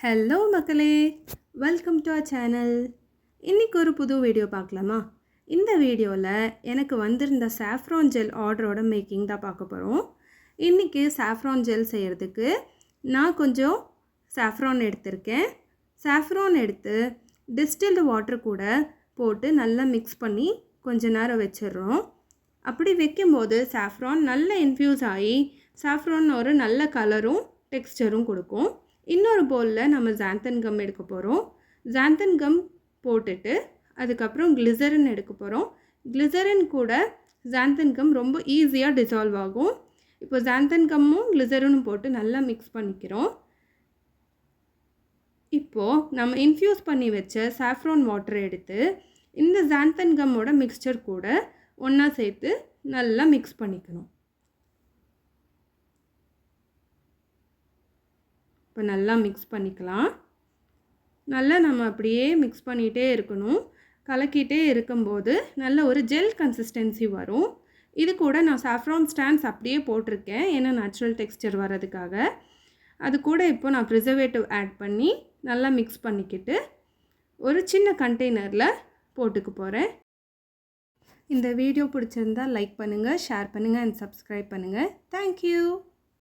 Hello மக்களே, welcome to our channel. இன்றைக்கி ஒரு புது வீடியோ பார்க்கலாமா? இந்த வீடியோவில் எனக்கு வந்திருந்த சாஃப்ரான் ஜெல் ஆர்டரோட மேக்கிங் தான் பார்க்க போகிறோம். இன்றைக்கி சாஃப்ரான் ஜெல் செய்கிறதுக்கு நான் கொஞ்சம் சாஃப்ரான் எடுத்திருக்கேன். சாஃப்ரான் எடுத்து டிஸ்டில்டு வாட்டர் கூட போட்டு நல்லா மிக்ஸ் பண்ணி கொஞ்ச நேரம் வச்சிடுறோம். அப்படி வைக்கும்போது சாஃப்ரான் நல்லா இன்ஃப்யூஸ் ஆகி சாஃப்ரான் ஒரு நல்ல கலரும் டெக்ஸ்டரும் கொடுக்கும். இன்னொரு பவுலில் நம்ம ஜாந்தன் கம் எடுக்க போகிறோம். ஜாந்தன் கம் போட்டுட்டு அதுக்கப்புறம் கிளிசரின் எடுக்க போகிறோம். கிளிசரின் கூட ஜாந்தன் கம் ரொம்ப ஈஸியாக டிசால்வ் ஆகும். இப்போ ஜாந்தன் கம்மும் கிளிசரினும் போட்டு நல்லா மிக்ஸ் பண்ணிக்கிறோம். இப்போது நம்ம இன்ஃப்யூஸ் பண்ணி வச்ச சாஃப்ரான் வாட்டரை எடுத்து இந்த ஜாந்தன் கம்மோட மிக்ஸ்சர் கூட ஒன்றா சேர்த்து நல்லா மிக்ஸ் பண்ணிக்கணும். இப்போ நல்லா மிக்ஸ் பண்ணிக்கலாம். நல்லா நம்ம அப்படியே மிக்ஸ் பண்ணிகிட்டே இருக்கணும். கலக்கிட்டே இருக்கும்போது நல்ல ஒரு ஜெல் கன்சிஸ்டன்சி வரும். இது கூட நான் சாஃப்ரான் ஸ்டாண்ட்ஸ் அப்படியே போட்டிருக்கேன், ஏன்னா நேச்சுரல் டெக்ஸ்டர் வர்றதுக்காக. அது கூட இப்போ நான் ப்ரிசர்வேட்டிவ் ஆட் பண்ணி நல்லா மிக்ஸ் பண்ணிக்கிட்டு ஒரு சின்ன கண்டெய்னரில் போட்டுக்க போகிறேன். இந்த வீடியோ பிடிச்சிருந்தால் லைக் பண்ணுங்கள், ஷேர் பண்ணுங்கள் அண்ட் சப்ஸ்கிரைப் பண்ணுங்கள். தேங்க்யூ.